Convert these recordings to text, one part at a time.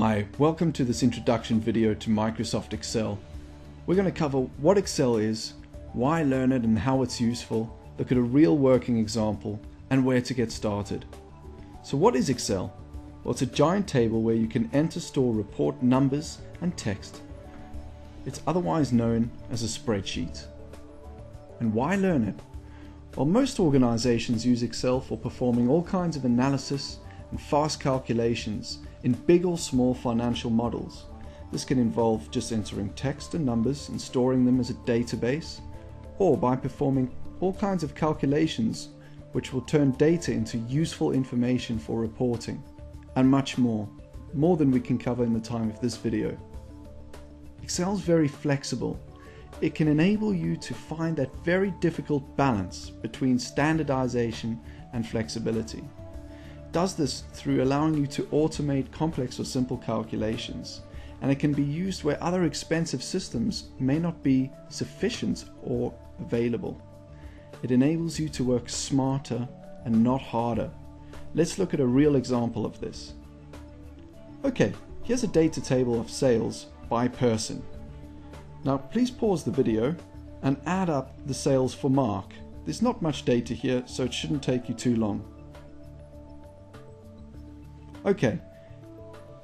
Hi, welcome to this introduction video to Microsoft Excel. We're going to cover what Excel is, why learn it and how it's useful, look at a real working example, and where to get started. So what is Excel? Well, it's a giant table where you can enter, store, report numbers and text. It's otherwise known as a spreadsheet. And why learn it? Well, most organizations use Excel for performing all kinds of analysis and fast calculations in big or small financial models. This can involve just entering text and numbers and storing them as a database, or by performing all kinds of calculations which will turn data into useful information for reporting, and much more than we can cover in the time of this video. Excel is very flexible. It can enable you to find that very difficult balance between standardization and flexibility. Does this through allowing you to automate complex or simple calculations, and it can be used where other expensive systems may not be sufficient or available. It enables you to work smarter and not harder. Let's look at a real example of this. Okay, here's a data table of sales by person. Now please pause the video and add up the sales for Mark. There's not much data here, so it shouldn't take you too long. Okay,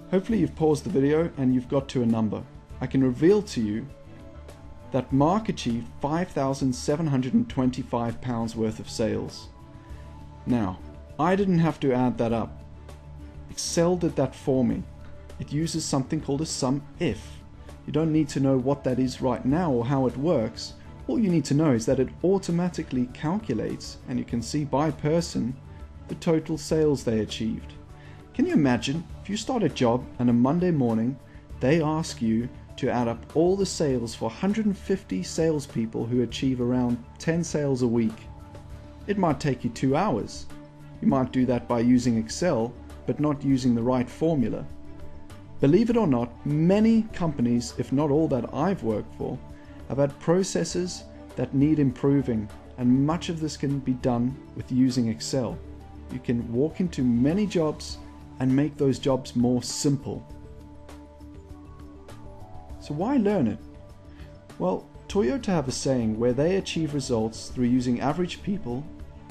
hopefully you've paused the video and you've got to a number. I can reveal to you that Mark achieved £5,725 worth of sales. Now, I didn't have to add that up. Excel did that for me. It uses something called a sum if. You don't need to know what that is right now or how it works. All you need to know is that it automatically calculates, and you can see by person, the total sales they achieved. Can you imagine if you start a job and on Monday morning they ask you to add up all the sales for 150 salespeople who achieve around 10 sales a week? It might take you 2 hours. You might do that by using Excel, but not using the right formula. Believe it or not, many companies, if not all that I've worked for, have had processes that need improving, and much of this can be done with using Excel. You can walk into many jobs and make those jobs more simple. So why learn it? Well, Toyota have a saying where they achieve results through using average people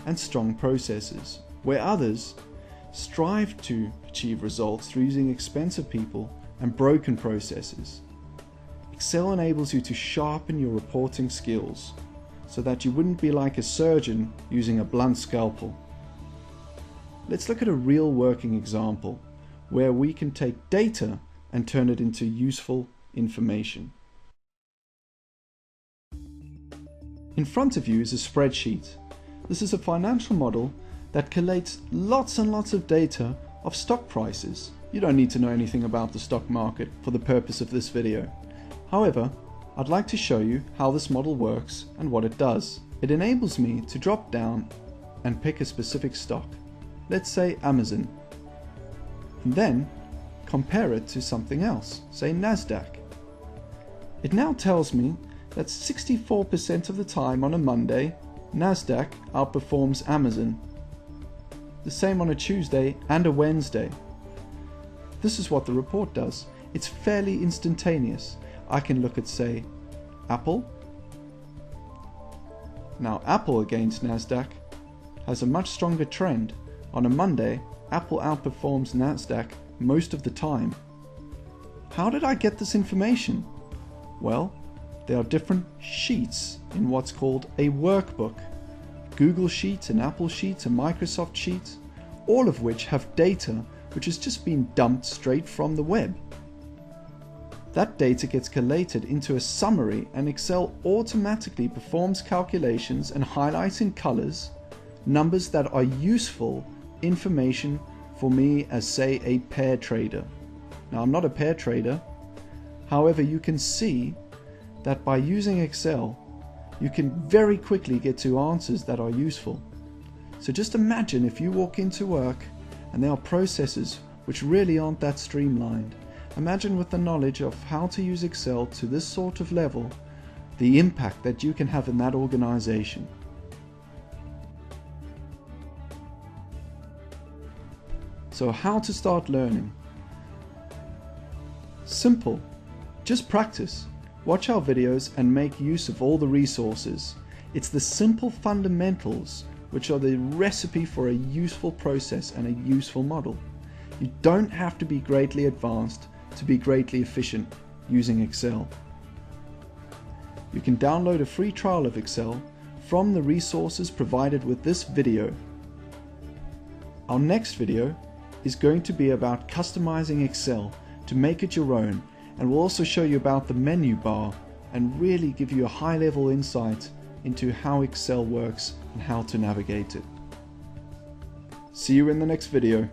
and strong processes, where others strive to achieve results through using expensive people and broken processes. Excel enables you to sharpen your reporting skills so that you wouldn't be like a surgeon using a blunt scalpel. Let's look at a real working example where we can take data and turn it into useful information. In front of you is a spreadsheet. This is a financial model that collates lots and lots of data of stock prices. You don't need to know anything about the stock market for the purpose of this video. However, I'd like to show you how this model works and what it does. It enables me to drop down and pick a specific stock. Let's say Amazon, and then compare it to something else, say Nasdaq. It now tells me that 64% of the time on a Monday, Nasdaq outperforms Amazon. The same on a Tuesday and a Wednesday. This is what the report does. It's fairly instantaneous. I can look at, say, Apple. Now Apple against Nasdaq has a much stronger trend. On a Monday, Apple outperforms Nasdaq most of the time. How did I get this information? Well, there are different sheets in what's called a workbook. Google Sheets and Apple Sheets and Microsoft Sheets, all of which have data which has just been dumped straight from the web. That data gets collated into a summary, and Excel automatically performs calculations and highlights in colors numbers that are useful information for me as, say, a pair trader. Now, I'm not a pair trader. However, you can see that by using Excel, you can very quickly get to answers that are useful. So just imagine if you walk into work and there are processes which really aren't that streamlined. Imagine with the knowledge of how to use Excel to this sort of level, the impact that you can have in that organization. So how to start learning? simple. Just practice. Watch our videos and make use of all the resources. It's the simple fundamentals which are the recipe for a useful process and a useful model. You don't have to be greatly advanced to be greatly efficient using Excel. You can download a free trial of Excel from the resources provided with this video. Our next video is going to be about customizing Excel to make it your own, and we'll also show you about the menu bar and really give you a high-level insight into how Excel works and how to navigate it. See you in the next video.